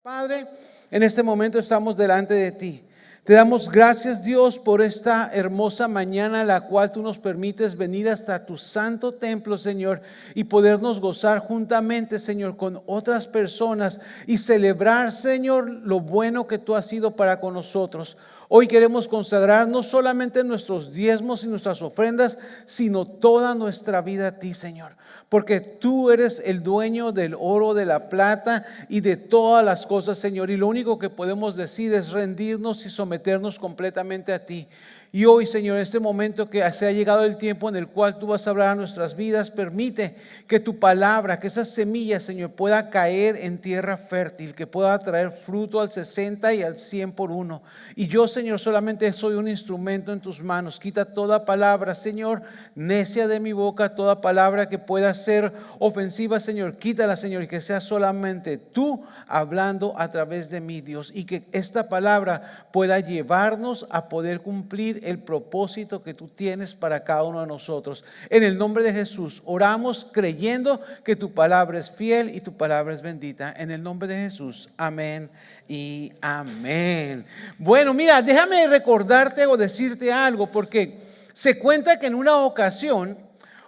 Padre, en este momento estamos delante de ti. Te damos gracias, Dios, por esta hermosa mañana, la cual tú nos permites venir hasta tu santo templo, Señor, y podernos gozar juntamente, Señor, con otras personas y celebrar, Señor, lo bueno que tú has sido para con nosotros. Hoy queremos consagrar no solamente nuestros diezmos y nuestras ofrendas, sino toda nuestra vida a ti, Señor. Porque tú eres el dueño del oro, de la plata y de todas las cosas, Señor. Y lo único que podemos decir es rendirnos y someternos completamente a ti. Y hoy, Señor, en este momento que se ha llegado el tiempo en el cual tú vas a hablar a nuestras vidas, permite que tu palabra, que esa semilla, Señor, pueda caer en tierra fértil, que pueda traer fruto al 60 y al 100 por uno. Y yo, Señor, solamente soy un instrumento en tus manos. Quita toda palabra, Señor, necia de mi boca, toda palabra que pueda ser ofensiva, Señor, quítala, Señor, y que sea solamente tú hablando a través de mí, Dios, y que esta palabra pueda llevarnos a poder cumplir el propósito que tú tienes para cada uno de nosotros. En el nombre de Jesús oramos creyendo que tu palabra es fiel y tu palabra es bendita. En el nombre de Jesús, amén y amén. Bueno, mira, déjame recordarte o decirte algo, porque se cuenta que en una ocasión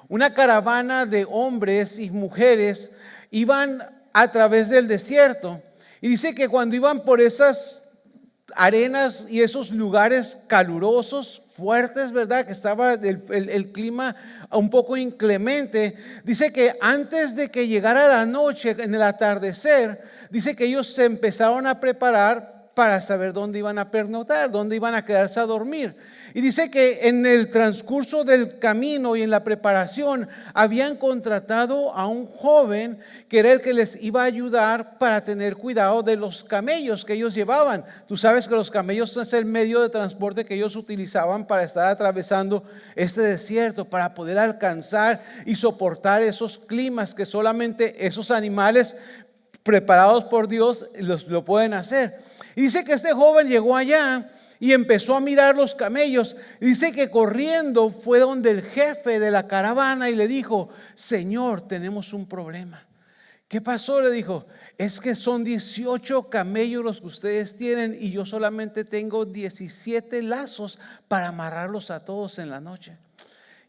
una caravana de hombres y mujeres iban a través del desierto, y dice que cuando iban por esas arenas y esos lugares calurosos, fuertes, ¿verdad? Que estaba el clima un poco inclemente. Dice que antes de que llegara la noche, en el atardecer, dice que ellos se empezaron a preparar para saber dónde iban a pernoctar, dónde iban a quedarse a dormir. Y dice que en el transcurso del camino y en la preparación habían contratado a un joven que era el que les iba a ayudar para tener cuidado de los camellos que ellos llevaban. Tú sabes que los camellos es el medio de transporte que ellos utilizaban para estar atravesando este desierto, para poder alcanzar y soportar esos climas que solamente esos animales preparados por Dios lo pueden hacer. Y dice que este joven llegó allá y empezó a mirar los camellos. Y dice que corriendo fue donde el jefe de la caravana y le dijo: Señor, tenemos un problema. ¿Qué pasó? Le dijo: es que son 18 camellos los que ustedes tienen y yo solamente tengo 17 lazos para amarrarlos a todos en la noche.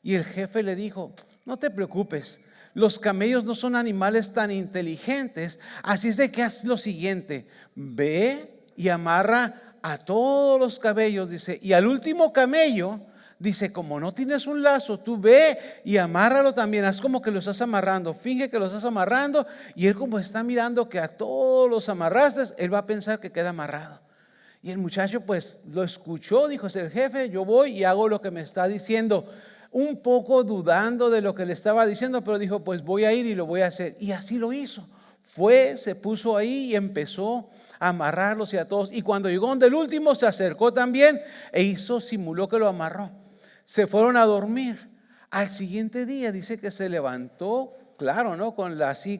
Y el jefe le dijo: no te preocupes, los camellos no son animales tan inteligentes, así es de que haz lo siguiente: ve y amarra a todos los camellos, dice, y al último camello, dice, como no tienes un lazo, tú ve y amárralo también. Haz como que lo estás amarrando, finge que lo estás amarrando, y él, como está mirando que a todos los amarraste, él va a pensar que queda amarrado. Y el muchacho pues lo escuchó, dijo: es el jefe, yo voy y hago lo que me está diciendo. Un poco dudando de lo que le estaba diciendo, pero dijo: pues voy a ir y lo voy a hacer. Y así lo hizo. Fue, se puso ahí y empezó a amarrarlos y a todos. Y cuando llegó donde el último, se acercó también e simuló que lo amarró. Se fueron a dormir. Al siguiente día dice que se levantó, claro, ¿no?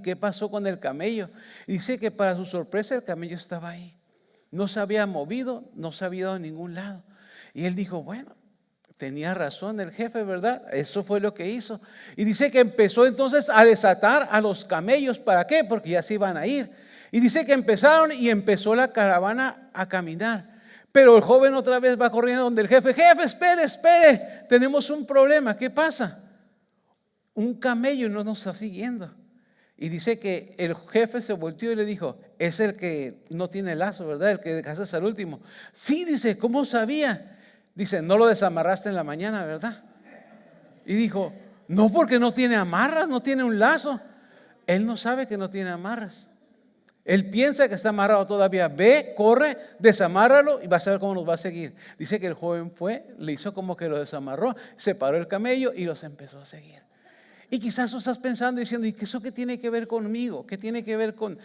¿Qué pasó con el camello? Dice que para su sorpresa el camello estaba ahí. No se había movido, no se había ido a ningún lado. Y él dijo: bueno, tenía razón el jefe, ¿verdad? Eso fue lo que hizo. Y dice que empezó entonces a desatar a los camellos. ¿Para qué? Porque ya se iban a ir. Y dice que empezó la caravana a caminar. Pero el joven otra vez va corriendo donde el jefe: jefe, espere, tenemos un problema. ¿Qué pasa? Un camello no nos está siguiendo. Y dice que el jefe se volteó y le dijo: es el que no tiene lazo, ¿verdad? El que dejaste al último. Sí, dice, ¿cómo sabía? Dice: no lo desamarraste en la mañana, ¿verdad? Y dijo: no, porque no tiene amarras, no tiene un lazo. Él no sabe que no tiene amarras. Él piensa que está amarrado todavía. Ve, corre, desamárralo y vas a ver cómo nos va a seguir. Dice que el joven fue, le hizo como que lo desamarró, separó el camello y los empezó a seguir. Y quizás tú estás pensando y diciendo: ¿y eso qué tiene que ver conmigo? ¿Qué tiene que ver con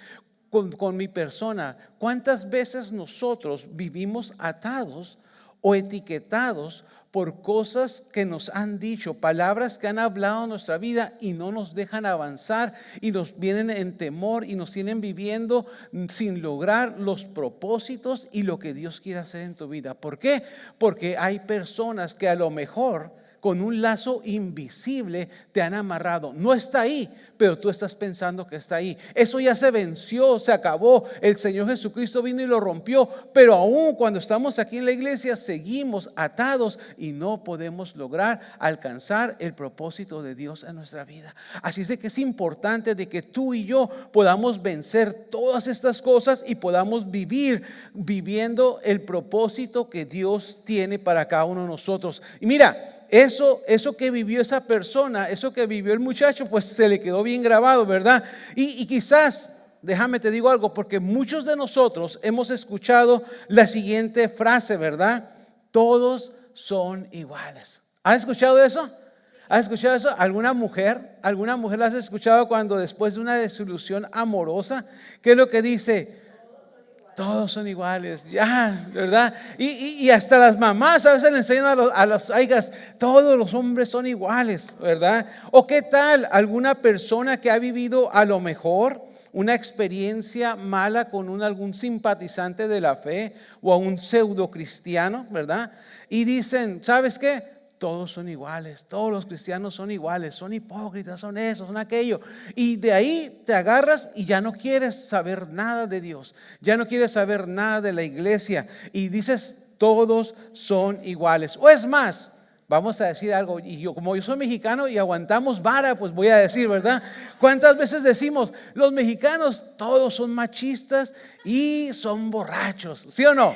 mi persona? ¿Cuántas veces nosotros vivimos atados o etiquetados por cosas que nos han dicho, palabras que han hablado en nuestra vida y no nos dejan avanzar, y nos vienen en temor y nos tienen viviendo sin lograr los propósitos y lo que Dios quiere hacer en tu vida? ¿Por qué? Porque hay personas que a lo mejor con un lazo invisible te han amarrado. No está ahí, pero tú estás pensando que está ahí. Eso ya se venció, se acabó. El Señor Jesucristo vino y lo rompió. Pero aún cuando estamos aquí en la iglesia seguimos atados y no podemos lograr alcanzar el propósito de Dios en nuestra vida. Así es de que es importante de que tú y yo podamos vencer todas estas cosas y podamos vivir viviendo el propósito que Dios tiene para cada uno de nosotros. Y mira, eso que vivió esa persona, eso que vivió el muchacho, pues se le quedó bien grabado, ¿verdad? Y quizás, déjame te digo algo, porque muchos de nosotros hemos escuchado la siguiente frase, ¿verdad? Todos son iguales. ¿Has escuchado eso? ¿Has escuchado eso? ¿Alguna mujer la has escuchado cuando después de una desilusión amorosa, qué es lo que dice? Todos son iguales, ya, ¿verdad? Y hasta las mamás a veces le enseñan a las hijas, todos los hombres son iguales, ¿verdad? O qué tal alguna persona que ha vivido a lo mejor una experiencia mala con algún simpatizante de la fe o a un pseudo cristiano, ¿verdad? Y dicen, ¿sabes qué? Todos son iguales, todos los cristianos son iguales, son hipócritas, son eso, son aquello. Y de ahí te agarras y ya no quieres saber nada de Dios, ya no quieres saber nada de la iglesia y dices, todos son iguales. O es más, vamos a decir algo, y como yo soy mexicano y aguantamos vara, pues voy a decir, ¿verdad? ¿Cuántas veces decimos, los mexicanos todos son machistas y son borrachos? ¿Sí o no?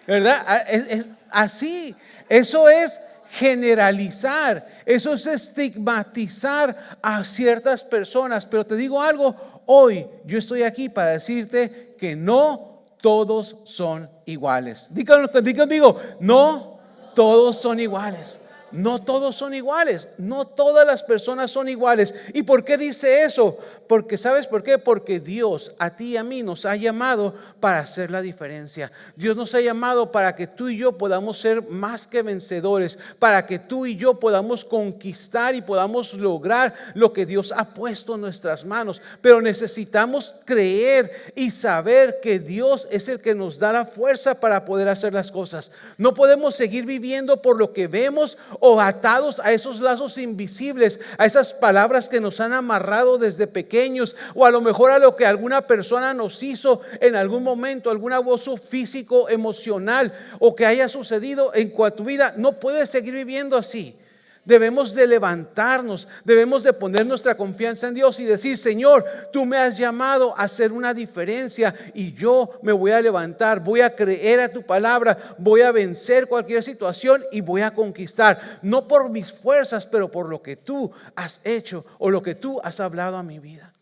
¿Verdad? Es así, eso es generalizar, eso es estigmatizar a ciertas personas. Pero te digo algo, hoy yo estoy aquí para decirte que no todos son iguales. Diga conmigo, no todos son iguales. No todos son iguales, no todas las personas son iguales. ¿Y por qué dice eso? Porque ¿sabes por qué? Porque Dios a ti y a mí nos ha llamado para hacer la diferencia. Dios nos ha llamado para que tú y yo podamos ser más que vencedores, para que tú y yo podamos conquistar y podamos lograr lo que Dios ha puesto en nuestras manos. Pero necesitamos creer y saber que Dios es el que nos da la fuerza para poder hacer las cosas. No podemos seguir viviendo por lo que vemos o atados a esos lazos invisibles, a esas palabras que nos han amarrado desde pequeños, o a lo mejor a lo que alguna persona nos hizo en algún momento, algún abuso físico, emocional, o que haya sucedido en tu vida. No puedes seguir viviendo así. Debemos de levantarnos, debemos de poner nuestra confianza en Dios y decir, Señor, tú me has llamado a hacer una diferencia y yo me voy a levantar, voy a creer a tu palabra, voy a vencer cualquier situación y voy a conquistar, no por mis fuerzas, pero por lo que tú has hecho o lo que tú has hablado a mi vida.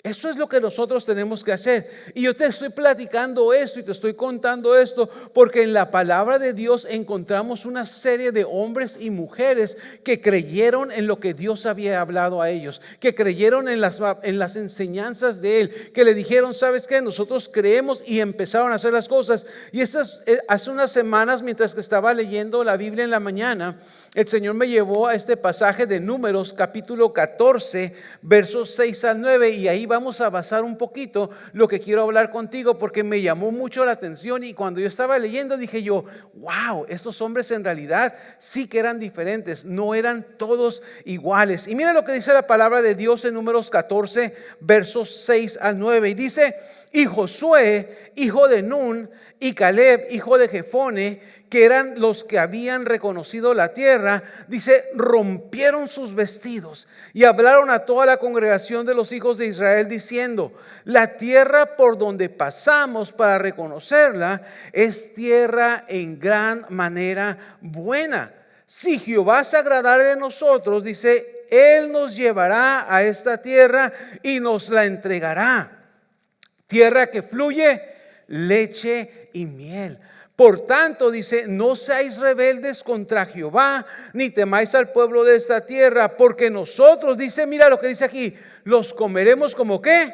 Eso es lo que nosotros tenemos que hacer. Y yo te estoy platicando esto y te estoy contando esto porque en la palabra de Dios encontramos una serie de hombres y mujeres que creyeron en lo que Dios había hablado a ellos, que creyeron en las enseñanzas de Él, que le dijeron, ¿sabes qué? Nosotros creemos, y empezaron a hacer las cosas. Y hace unas semanas, mientras que estaba leyendo la Biblia en la mañana, el Señor me llevó a este pasaje de Números capítulo 14 versos 6 al 9, y ahí vamos a basar un poquito lo que quiero hablar contigo porque me llamó mucho la atención. Y cuando yo estaba leyendo dije yo, wow, estos hombres en realidad sí que eran diferentes, no eran todos iguales. Y mira lo que dice la palabra de Dios en Números 14 versos 6 al 9, y dice, y Josué hijo de Nun y Caleb hijo de Jefone, que eran los que habían reconocido la tierra, dice, rompieron sus vestidos y hablaron a toda la congregación de los hijos de Israel diciendo, la tierra por donde pasamos para reconocerla es tierra en gran manera buena. Si Jehová se agradare de nosotros, dice, Él nos llevará a esta tierra y nos la entregará. Tierra que fluye leche y miel. Por tanto, dice, no seáis rebeldes contra Jehová, ni temáis al pueblo de esta tierra, porque nosotros, dice, mira lo que dice aquí, los comeremos como ¿qué?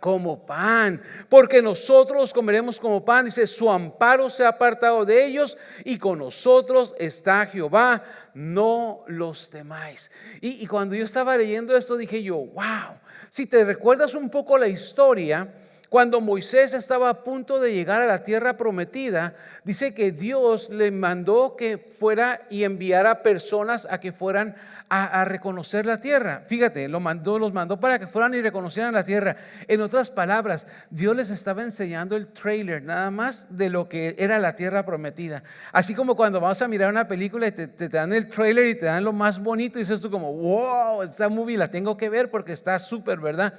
Como pan, porque nosotros los comeremos como pan. Dice, su amparo se ha apartado de ellos y con nosotros está Jehová, no los temáis. Y cuando yo estaba leyendo esto dije yo, wow, si te recuerdas un poco la historia, Cuando Moisés estaba a punto de llegar a la tierra prometida, dice que Dios le mandó que fuera y enviara personas a que fueran a reconocer la tierra. Fíjate, los mandó para que fueran y reconocieran la tierra. En otras palabras, Dios les estaba enseñando el trailer nada más de lo que era la tierra prometida. Así como cuando vas a mirar una película y te dan el trailer y te dan lo más bonito, y dices tú como, wow, esta movie la tengo que ver porque está súper, ¿verdad?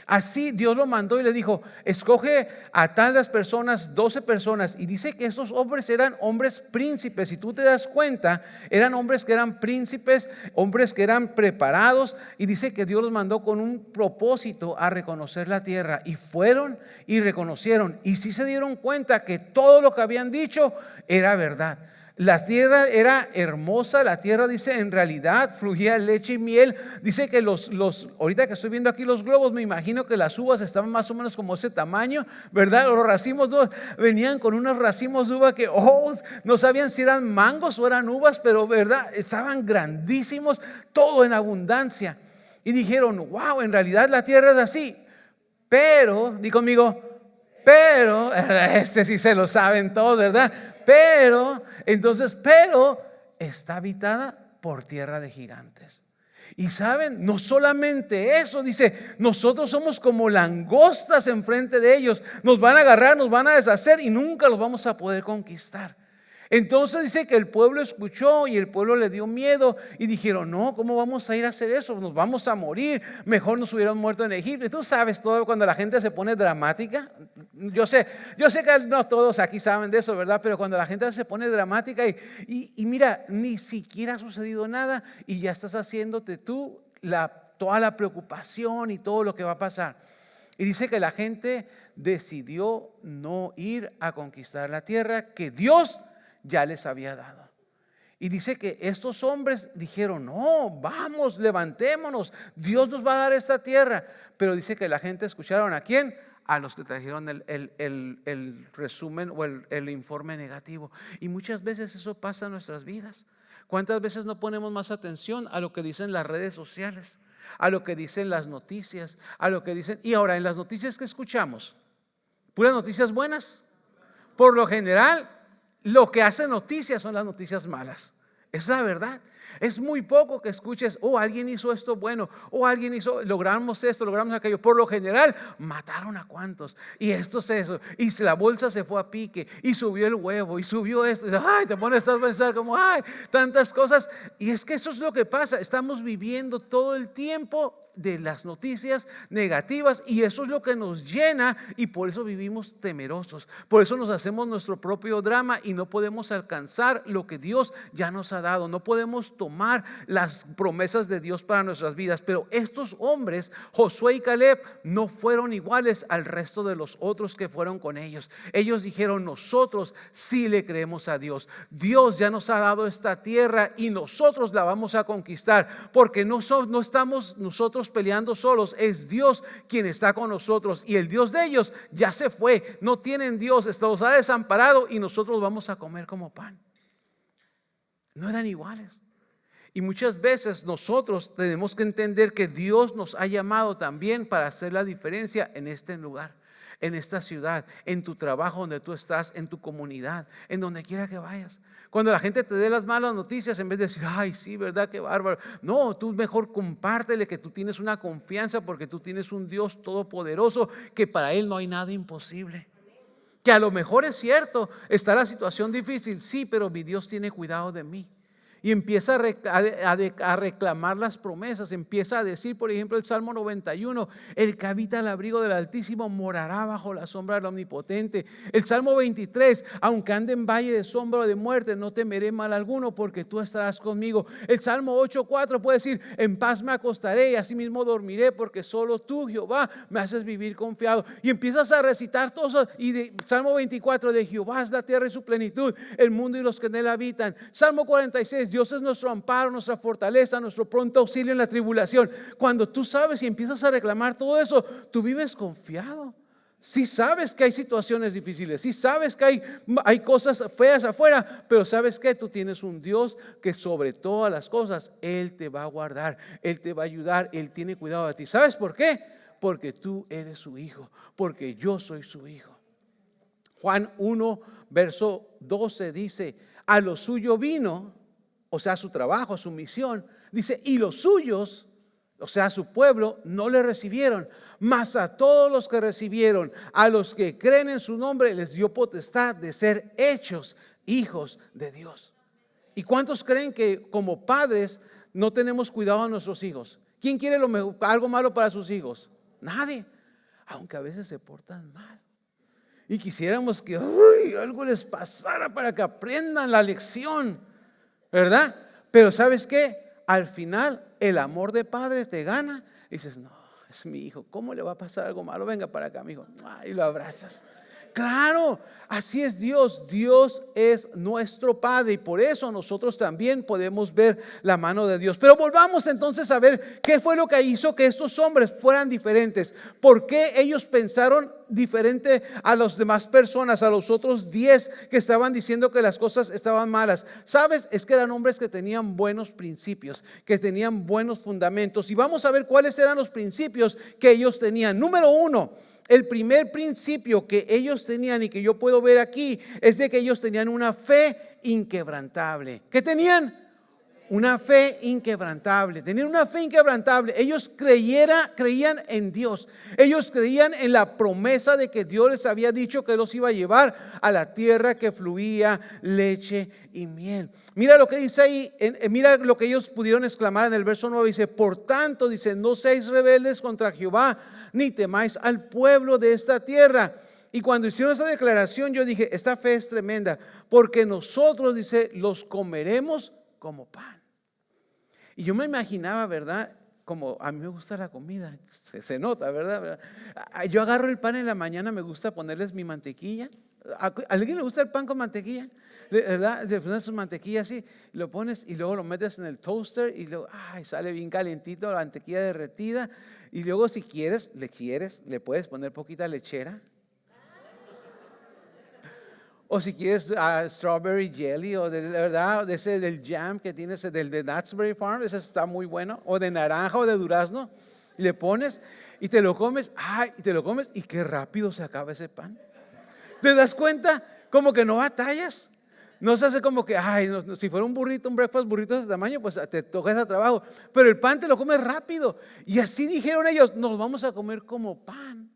Así Dios lo mandó y le dijo, escoge a tantas personas, 12 personas. Y dice que estos hombres eran hombres príncipes. Si tú te das cuenta, eran hombres que eran príncipes, hombres que eran preparados. Y dice que Dios los mandó con un propósito a reconocer la tierra. Y fueron y reconocieron. Y sí se dieron cuenta que todo lo que habían dicho era verdad. La tierra era hermosa, la tierra, dice, en realidad fluía leche y miel. Dice que ahorita que estoy viendo aquí los globos, me imagino que las uvas estaban más o menos como ese tamaño, ¿verdad? Los racimos venían con unos racimos de uva que no sabían si eran mangos o eran uvas, pero ¿verdad? Estaban grandísimos, todo en abundancia. Y dijeron, wow, en realidad la tierra es así. Pero, di conmigo, pero, sí se lo saben todos, ¿verdad? Pero está habitada por tierra de gigantes. Y saben, no solamente eso, dice, nosotros somos como langostas enfrente de ellos. Nos van a agarrar, nos van a deshacer y nunca los vamos a poder conquistar. Entonces dice que el pueblo escuchó y el pueblo le dio miedo y dijeron, no, ¿cómo vamos a ir a hacer eso? Nos vamos a morir, mejor nos hubieran muerto en Egipto. Y tú sabes todo cuando la gente se pone dramática. Yo sé que no todos aquí saben de eso, ¿verdad? Pero cuando la gente se pone dramática y mira, ni siquiera ha sucedido nada y ya estás haciéndote tú toda la preocupación y todo lo que va a pasar. Y dice que la gente decidió no ir a conquistar la tierra que Dios ya les había dado. Y dice que estos hombres dijeron, no, vamos, levantémonos, Dios nos va a dar esta tierra. Pero dice que la gente escucharon, ¿a quién? A los que trajeron el resumen o el informe negativo. Y muchas veces eso pasa en nuestras vidas. ¿Cuántas veces no ponemos más atención a lo que dicen las redes sociales, a lo que dicen las noticias, a lo que dicen? Y ahora en las noticias que escuchamos, ¿puras noticias buenas? Por lo general, lo que hace noticias son las noticias malas. Es la verdad. Es muy poco que escuches, alguien hizo esto bueno, logramos esto, logramos aquello. Por lo general, mataron a cuantos, y esto es eso, y la bolsa se fue a pique, y subió el huevo, y subió esto. Te pones a pensar como, tantas cosas. Y es que eso es lo que pasa. Estamos viviendo todo el tiempo de las noticias negativas, y eso es lo que nos llena, y por eso vivimos temerosos. Por eso nos hacemos nuestro propio drama y no podemos alcanzar lo que Dios ya nos ha dado. No podemos tomar las promesas de Dios para nuestras vidas. Pero estos hombres, Josué y Caleb, no fueron iguales al resto de los otros que fueron con ellos. Ellos dijeron, nosotros sí le creemos a Dios. Dios ya nos ha dado esta tierra y nosotros la vamos a conquistar, porque no estamos nosotros peleando solos. Es Dios quien está con nosotros, y el Dios de ellos ya se fue. No tienen Dios, los ha desamparado, y nosotros vamos a comer como pan. No eran iguales. Y muchas veces nosotros tenemos que entender que Dios nos ha llamado también para hacer la diferencia en este lugar, en esta ciudad, en tu trabajo donde tú estás, en tu comunidad, en donde quiera que vayas. Cuando la gente te dé las malas noticias, en vez de decir, ay, sí, verdad, qué bárbaro. No, tú mejor compártele que tú tienes una confianza, porque tú tienes un Dios todopoderoso, que para Él no hay nada imposible. Que a lo mejor es cierto, está la situación difícil, sí, pero mi Dios tiene cuidado de mí. Y empieza a reclamar las promesas. Empieza a decir, por ejemplo, el Salmo 91, el que habita al abrigo del Altísimo morará bajo la sombra del Omnipotente. El Salmo 23, aunque ande en valle de sombra o de muerte, no temeré mal alguno, porque tú estarás conmigo. El Salmo 8:4 puede decir, en paz me acostaré y asimismo dormiré, porque solo tú, Jehová, me haces vivir confiado. Y empiezas a recitar todo eso. Y Salmo 24, de Jehová es la tierra y su plenitud, el mundo y los que en él habitan. Salmo 46, Dios es nuestro amparo, nuestra fortaleza, nuestro pronto auxilio en la tribulación. Cuando tú sabes y empiezas a reclamar todo eso, tú vives confiado. Si sabes que hay situaciones difíciles, si sabes que hay cosas feas afuera, pero sabes que tú tienes un Dios que sobre todas las cosas Él te va a guardar, Él te va a ayudar, Él tiene cuidado de ti. ¿Sabes por qué? porque tú eres su hijo, porque yo soy su hijo. Juan 1, verso 12 dice, a lo suyo vino, o sea, su trabajo, su misión, dice, y los suyos, o sea, su pueblo, no le recibieron. Mas a todos los que recibieron, a los que creen en su nombre, les dio potestad de ser hechos hijos de Dios. ¿Y cuántos creen que como padres no tenemos cuidado a nuestros hijos? ¿Quién quiere algo malo para sus hijos? Nadie, aunque a veces se portan mal. Y quisiéramos que algo les pasara para que aprendan la lección, ¿verdad? Pero ¿sabes qué? Al final el amor de padre te gana y dices, no, es mi hijo, ¿cómo le va a pasar algo malo? Venga para acá, mi hijo. Y lo abrazas. Claro, así es Dios. Dios es nuestro Padre y por eso nosotros también podemos ver la mano de Dios. Pero volvamos entonces a ver qué fue lo que hizo que estos hombres fueran diferentes. ¿Por qué ellos pensaron diferente a las demás personas, a los otros 10 que estaban diciendo que las cosas estaban malas? ¿Sabes? Es que eran hombres que tenían buenos principios, que tenían buenos fundamentos. Y vamos a ver cuáles eran los principios que ellos tenían. Número 1. El primer principio que ellos tenían y que yo puedo ver aquí es de que ellos tenían una fe inquebrantable. ¿Qué tenían? Una fe inquebrantable. Tenían una fe inquebrantable. Ellos creían en Dios. Ellos creían en la promesa de que Dios les había dicho que los iba a llevar a la tierra que fluía leche y miel. Mira lo que dice ahí, mira lo que ellos pudieron exclamar en el verso 9. Dice, por tanto, dice, no seáis rebeldes contra Jehová, ni temáis al pueblo de esta tierra. Y cuando hicieron esa declaración, yo dije, esta fe es tremenda, porque nosotros, dice, los comeremos como pan. Y yo me imaginaba, ¿verdad? Como a mí me gusta la comida, se nota, ¿verdad? Yo agarro el pan en la mañana, me gusta ponerles mi mantequilla. ¿A alguien le gusta el pan con mantequilla? ¿Verdad? Le pones su mantequilla así, lo pones y luego lo metes en el toaster y luego sale bien calentito la mantequilla derretida. Y luego si quieres, le puedes poner poquita lechera. O si quieres strawberry jelly o de verdad de ese del jam que tienes del de Knott's Farm, ese está muy bueno, o de naranja o de durazno, y le pones y te lo comes, y qué rápido se acaba ese pan. ¿Te das cuenta? Como que no batallas. No se hace como que, si fuera un burrito, un breakfast burrito de ese tamaño, pues te toca ese trabajo. Pero el pan te lo comes rápido. Y así dijeron ellos, nos vamos a comer como pan.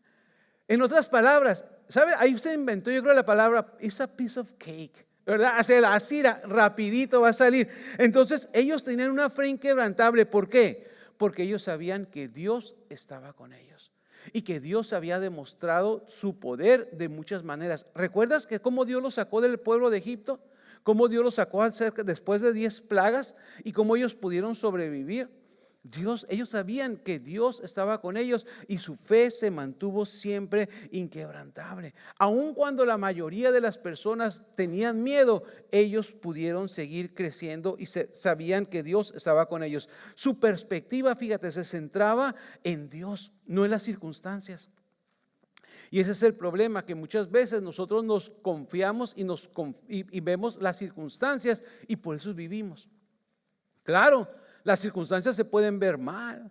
En otras palabras, ¿sabe? Ahí se inventó, yo creo, la palabra, it's a piece of cake, ¿verdad? Así rapidito va a salir. Entonces ellos tenían una fe inquebrantable. ¿Por qué? Porque ellos sabían que Dios estaba con ellos y que Dios había demostrado su poder de muchas maneras. ¿Recuerdas que cómo Dios los sacó del pueblo de Egipto? Cómo Dios los sacó después de 10 plagas y cómo ellos pudieron sobrevivir. Ellos sabían que Dios estaba con ellos y su fe se mantuvo siempre inquebrantable. Aun cuando la mayoría de las personas tenían miedo, ellos pudieron seguir creciendo y sabían que Dios estaba con ellos. Su perspectiva, fíjate, se centraba en Dios, no en las circunstancias. Y ese es el problema, que muchas veces nosotros nos confiamos y vemos las circunstancias y por eso vivimos. Claro, las circunstancias se pueden ver mal,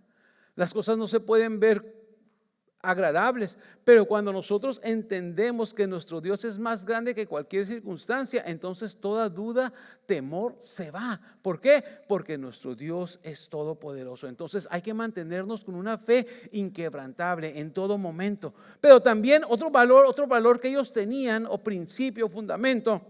las cosas no se pueden ver agradables, pero cuando nosotros entendemos que nuestro Dios es más grande que cualquier circunstancia, entonces toda duda, temor se va. ¿Por qué? Porque nuestro Dios es todopoderoso. Entonces hay que mantenernos con una fe inquebrantable en todo momento. Pero también otro valor que ellos tenían, o principio, fundamento,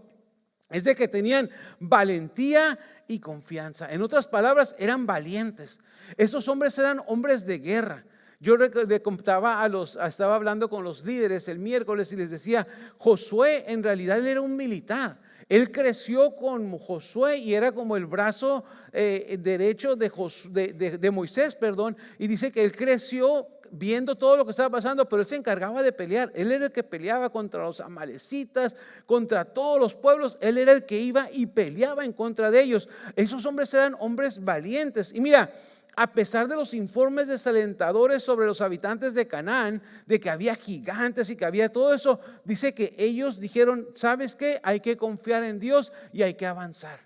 es de que tenían valentía y confianza. En otras palabras, eran valientes. Esos hombres eran hombres de guerra. Yo estaba hablando con los líderes el miércoles y les decía, Josué en realidad él era un militar. Él creció con Josué y era como el brazo derecho de Moisés, perdón. Y dice que él creció viendo todo lo que estaba pasando, pero él se encargaba de pelear. Él era el que peleaba contra los amalecitas, contra todos los pueblos. Él era el que iba y peleaba en contra de ellos. Esos hombres eran hombres valientes. Y mira, a pesar de los informes desalentadores sobre los habitantes de Canaán, de que había gigantes y que había todo eso, dice que ellos dijeron, ¿sabes qué? Hay que confiar en Dios y hay que avanzar.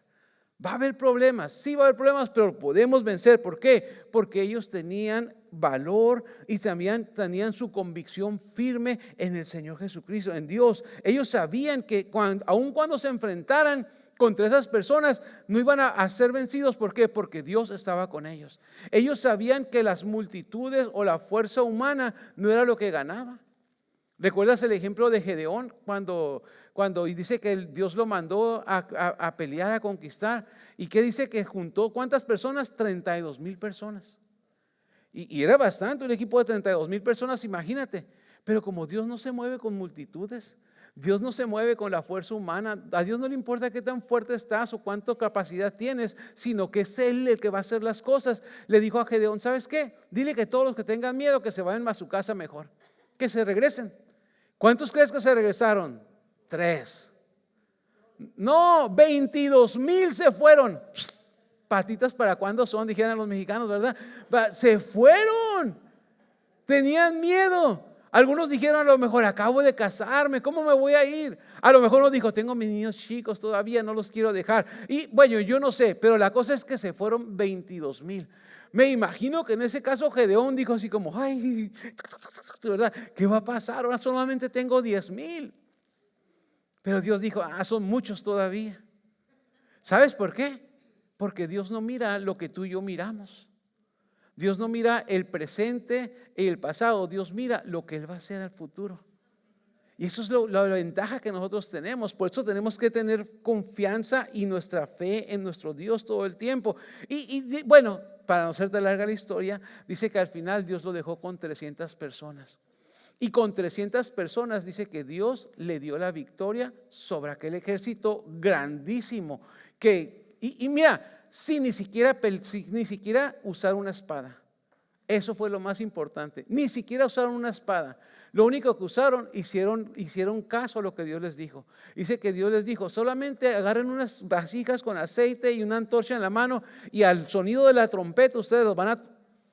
Va a haber problemas, sí va a haber problemas, pero podemos vencer. ¿Por qué? Porque ellos tenían valor y también tenían su convicción firme en el Señor Jesucristo, en Dios. Ellos sabían que aun cuando se enfrentaran contra esas personas, no iban a ser vencidos. ¿Por qué? Porque Dios estaba con ellos. Ellos sabían que las multitudes o la fuerza humana no era lo que ganaba. ¿Recuerdas el ejemplo de Gedeón cuando dice que Dios lo mandó a pelear, a conquistar? ¿Y qué dice? Que juntó ¿cuántas personas? 32,000 personas. Y era bastante, un equipo de 32,000 personas, imagínate. Pero como Dios no se mueve con multitudes, Dios no se mueve con la fuerza humana, a Dios no le importa qué tan fuerte estás o cuánta capacidad tienes, sino que es Él el que va a hacer las cosas. Le dijo a Gedeón, ¿sabes qué? Dile que todos los que tengan miedo que se vayan a su casa mejor, que se regresen. ¿Cuántos crees que se regresaron? 3. No, 22,000 se fueron. Patitas para cuándo son, dijeran los mexicanos, ¿verdad? Se fueron. Tenían miedo. Algunos dijeron, a lo mejor acabo de casarme, ¿cómo me voy a ir? A lo mejor uno dijo, tengo mis niños chicos todavía, no los quiero dejar. Y bueno, yo no sé, pero la cosa es que se fueron 22,000. Me imagino que en ese caso Gedeón dijo así como, ay, ¿verdad? ¿Qué va a pasar? Ahora solamente tengo 10,000. Pero Dios dijo, son muchos todavía. ¿Sabes por qué? Porque Dios no mira lo que tú y yo miramos. Dios no mira el presente y el pasado. Dios mira lo que Él va a hacer al futuro. Y eso es la ventaja que nosotros tenemos. Por eso tenemos que tener confianza y nuestra fe en nuestro Dios todo el tiempo. Y bueno, para no hacerte larga la historia, dice que al final Dios lo dejó con 300 personas. Y con 300 personas dice que Dios le dio la victoria sobre aquel ejército grandísimo. Y mira, sin ni siquiera usar una espada. Eso fue lo más importante. Ni siquiera usaron una espada. Lo único que usaron, hicieron caso a lo que Dios les dijo. Dice que Dios les dijo, solamente agarren unas vasijas con aceite y una antorcha en la mano, y al sonido de la trompeta ustedes los van a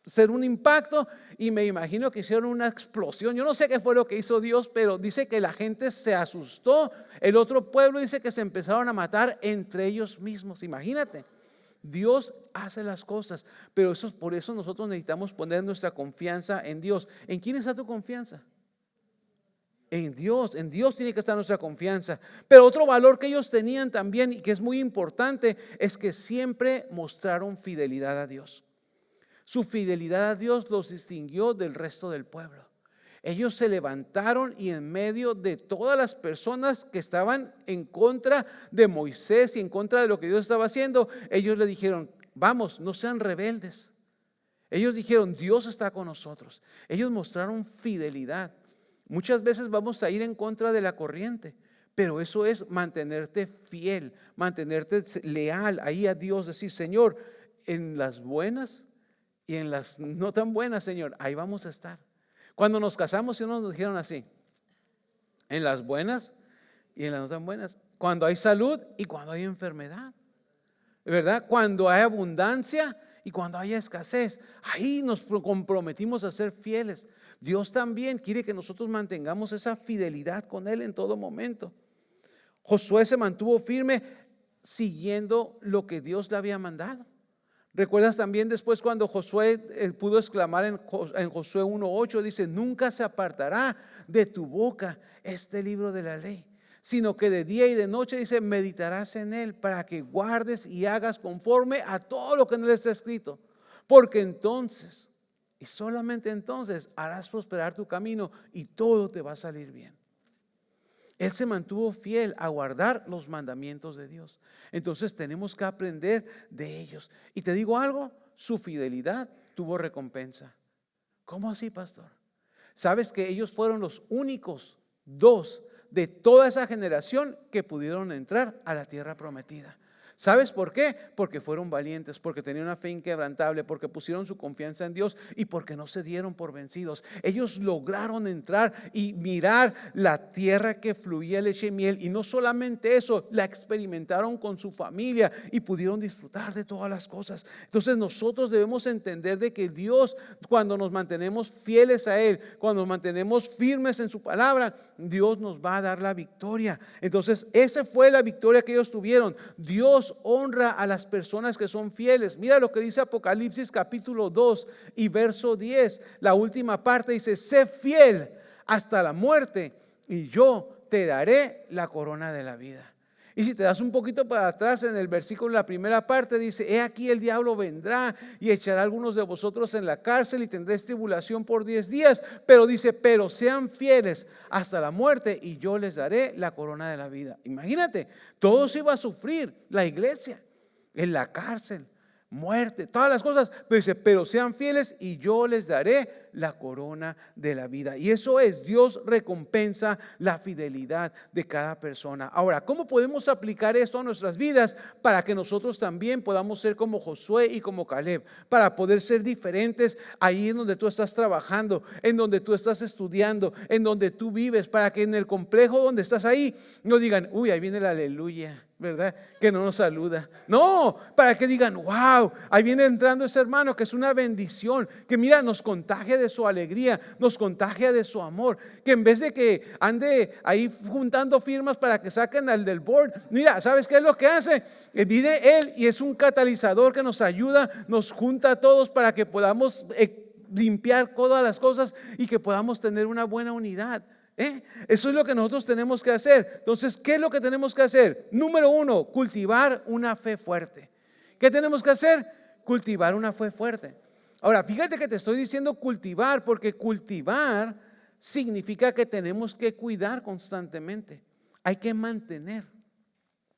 hacer un impacto. Y me imagino que hicieron una explosión. Yo no sé qué fue lo que hizo Dios, pero dice que la gente se asustó. El otro pueblo dice que se empezaron a matar entre ellos mismos. Imagínate. Dios hace las cosas, pero por eso nosotros necesitamos poner nuestra confianza en Dios. ¿En quién está tu confianza? En Dios tiene que estar nuestra confianza. Pero otro valor que ellos tenían también y que es muy importante es que siempre mostraron fidelidad a Dios. Su fidelidad a Dios los distinguió del resto del pueblo. Ellos se levantaron y en medio de todas las personas que estaban en contra de Moisés y en contra de lo que Dios estaba haciendo, ellos le dijeron, vamos, no sean rebeldes. Ellos dijeron, Dios está con nosotros. Ellos mostraron fidelidad. Muchas veces vamos a ir en contra de la corriente, pero eso es mantenerte fiel, mantenerte leal ahí a Dios, decir, Señor, en las buenas y en las no tan buenas, Señor, ahí vamos a estar. Cuando nos casamos, nos dijeron así, en las buenas y en las no tan buenas, cuando hay salud y cuando hay enfermedad, ¿verdad? Cuando hay abundancia y cuando hay escasez, ahí nos comprometimos a ser fieles. Dios también quiere que nosotros mantengamos esa fidelidad con Él en todo momento. Josué se mantuvo firme siguiendo lo que Dios le había mandado. ¿Recuerdas también después cuando Josué pudo exclamar en Josué 1:8? Dice, nunca se apartará de tu boca este libro de la ley, sino que de día y de noche, dice, meditarás en él para que guardes y hagas conforme a todo lo que en él está escrito. Porque entonces, y solamente entonces, harás prosperar tu camino y todo te va a salir bien. Él se mantuvo fiel a guardar los mandamientos de Dios. Entonces tenemos que aprender de ellos. Y te digo algo, su fidelidad tuvo recompensa. ¿Cómo así, pastor? ¿Sabes que ellos fueron los únicos 2 de toda esa generación que pudieron entrar a la tierra prometida? ¿Sabes por qué? Porque fueron valientes, porque tenían una fe inquebrantable, porque pusieron su confianza en Dios y porque no se dieron por vencidos. Ellos lograron entrar y mirar la tierra que fluía leche y miel, y no solamente eso, la experimentaron con su familia y pudieron disfrutar de todas las cosas. Entonces nosotros debemos entender de que Dios, cuando nos mantenemos fieles a Él, cuando nos mantenemos firmes en su palabra, Dios nos va a dar la victoria. Entonces esa fue la victoria que ellos tuvieron. Dios Dios honra a las personas que son fieles. Mira lo que dice Apocalipsis capítulo 2 y verso 10. La última parte dice: sé fiel hasta la muerte y yo te daré la corona de la vida. Y si te das un poquito para atrás en el versículo, la primera parte dice: he aquí el diablo vendrá y echará a algunos de vosotros en la cárcel y tendréis tribulación por 10 días. Pero dice: pero sean fieles hasta la muerte y yo les daré la corona de la vida. Imagínate, todos iban a sufrir, la iglesia, en la cárcel, muerte, todas las cosas. Pero dice: pero sean fieles y yo les daré la corona de la vida. Y eso es, Dios recompensa la fidelidad de cada persona. Ahora, ¿cómo podemos aplicar esto a nuestras vidas para que nosotros también podamos ser como Josué y como Caleb? Para poder ser diferentes ahí en donde tú estás trabajando, en donde tú estás estudiando, en donde tú vives, para que en el complejo donde estás ahí no digan: uy, ahí viene el aleluya, ¿verdad? Que no nos saluda. No, para que digan: wow, ahí viene entrando ese hermano que es una bendición, que mira, nos contagia de su alegría, nos contagia de su amor, que en vez de que ande ahí juntando firmas para que saquen al del board, mira, ¿sabes qué es lo que hace? Viene él y es un catalizador que nos ayuda, nos junta a todos para que podamos limpiar todas las cosas y que podamos tener una buena unidad. Eso es lo que nosotros tenemos que hacer. Entonces, ¿qué es lo que tenemos que hacer? Número 1, cultivar una fe fuerte. ¿Qué tenemos que hacer? Cultivar una fe fuerte. Ahora, fíjate que te estoy diciendo cultivar, porque cultivar significa que tenemos que cuidar constantemente. Hay que mantener.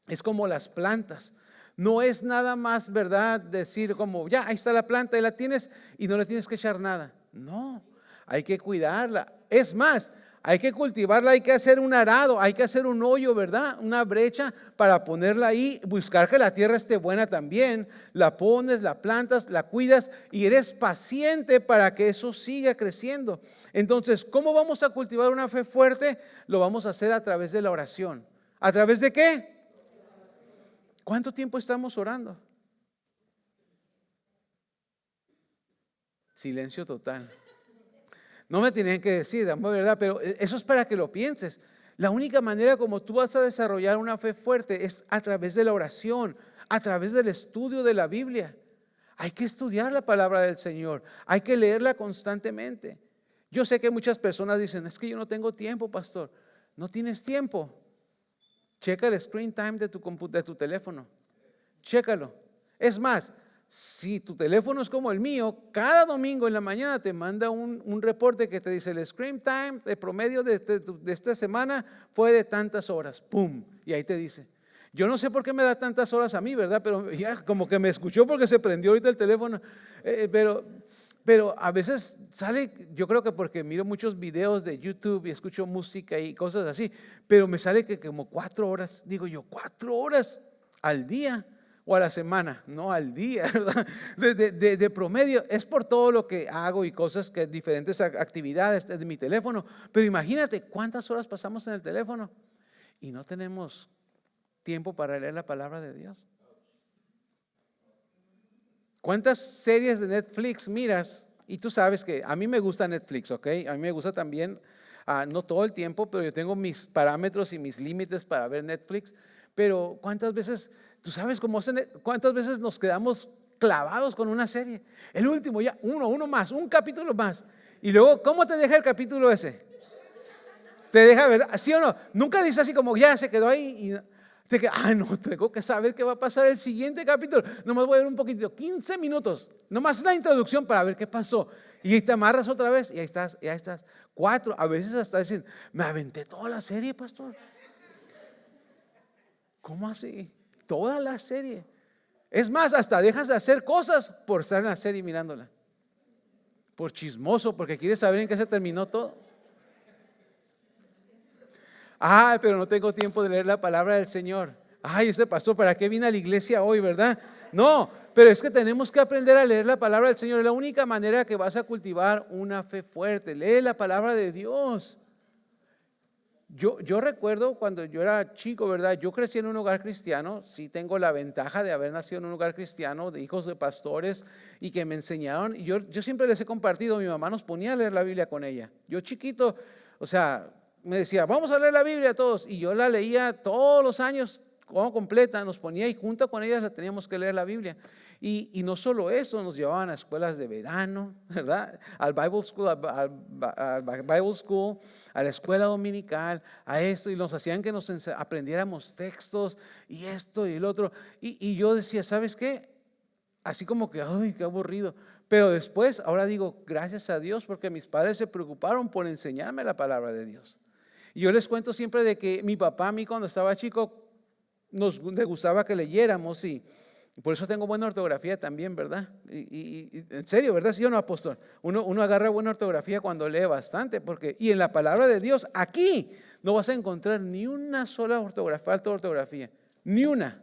Es como las plantas. No es nada más, ¿verdad?, decir como: ya, ahí está la planta y la tienes y no le tienes que echar nada. No, hay que cuidarla. Es más, hay que cultivarla, hay que hacer un arado, hay que hacer un hoyo, ¿verdad? Una brecha para ponerla ahí, buscar que la tierra esté buena también. La pones, la plantas, la cuidas y eres paciente para que eso siga creciendo. Entonces, ¿cómo vamos a cultivar una fe fuerte? Lo vamos a hacer a través de la oración. ¿A través de qué? ¿Cuánto tiempo estamos orando? Silencio total. No me tienen que decir, ¿verdad? Pero eso es para que lo pienses. La única manera como tú vas a desarrollar una fe fuerte es a través de la oración, a través del estudio de la Biblia. Hay que estudiar la palabra del Señor, hay que leerla constantemente. Yo sé que muchas personas dicen: es que yo no tengo tiempo, pastor. No tienes tiempo. Checa el screen time de tu teléfono. Chécalo. Es más, si tu teléfono es como el mío, cada domingo en la mañana te manda un reporte que te dice: el screen time de promedio de esta semana fue de tantas horas. ¡Pum! Y ahí te dice. Yo no sé por qué me da tantas horas a mí, ¿verdad? Pero ya como que me escuchó porque se prendió ahorita el teléfono. Pero a veces sale, yo creo que porque miro muchos videos de YouTube y escucho música y cosas así, pero me sale que como 4 horas. Digo yo: 4 horas al día o a la semana, no al día, ¿verdad? De promedio. Es por todo lo que hago y cosas, que diferentes actividades de mi teléfono. Pero imagínate cuántas horas pasamos en el teléfono y no tenemos tiempo para leer la palabra de Dios. ¿Cuántas series de Netflix miras? Y tú sabes que a mí me gusta Netflix, ¿ok? A mí me gusta también, no todo el tiempo, pero yo tengo mis parámetros y mis límites para ver Netflix. Pero ¿cuántas veces, tú sabes cómo cuántas veces nos quedamos clavados con una serie? El último, ya, uno más, un capítulo más. Y luego, ¿cómo te deja el capítulo ese? Te deja ver, ¿sí o no? Nunca dice así como: ya se quedó ahí y no, tengo que saber qué va a pasar el siguiente capítulo. Nomás voy a ver un poquito, 15 minutos, nomás la introducción para ver qué pasó. Y te amarras otra vez y ahí estás, ya estás. 4, a veces hasta dicen: me aventé toda la serie, pastor. ¿Cómo así? Toda la serie. Es más, hasta dejas de hacer cosas por estar en la serie mirándola. Por chismoso, porque quieres saber en qué se terminó todo. Ay, pero no tengo tiempo de leer la palabra del Señor. Ay, ese pastor, ¿para qué vine a la iglesia hoy, verdad? No, pero es que tenemos que aprender a leer la palabra del Señor. Es la única manera que vas a cultivar una fe fuerte. Lee la palabra de Dios. Yo recuerdo cuando yo era chico, ¿verdad? Yo crecí en un hogar cristiano. Sí tengo la ventaja de haber nacido en un hogar cristiano, de hijos de pastores, y que me enseñaron. Y yo siempre les he compartido, mi mamá nos ponía a leer la Biblia con ella. Yo chiquito, o sea, me decía: vamos a leer la Biblia todos. Y yo la leía todos los años completa, nos ponía y junto con ellas la teníamos que leer la Biblia. Y no solo eso, nos llevaban a escuelas de verano, ¿verdad? Al Bible School, a la escuela dominical, a esto, y nos hacían que nos aprendiéramos textos y esto y el otro. Y yo decía, ¿sabes qué? Así como que, ay, qué aburrido. Pero después, ahora digo, gracias a Dios, porque mis padres se preocuparon por enseñarme la palabra de Dios. Y yo les cuento siempre de que mi papá, a mí cuando estaba chico, le gustaba que leyéramos, y por eso tengo buena ortografía también, ¿verdad? Y en serio, ¿verdad? Si yo no, apóstol, uno agarra buena ortografía cuando lee bastante, y en la palabra de Dios, aquí no vas a encontrar ni una sola falta de ortografía, ni una,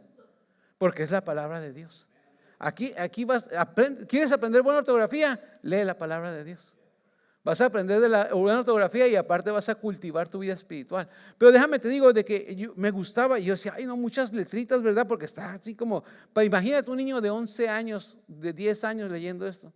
porque es la palabra de Dios. Aquí ¿quieres aprender buena ortografía? Lee la palabra de Dios. Vas a aprender de la buena ortografía y aparte vas a cultivar tu vida espiritual. Pero déjame te digo de que me gustaba y yo decía, ay no, muchas letritas, ¿verdad? Porque está así como, imagínate un niño de 11 años, de 10 años leyendo esto.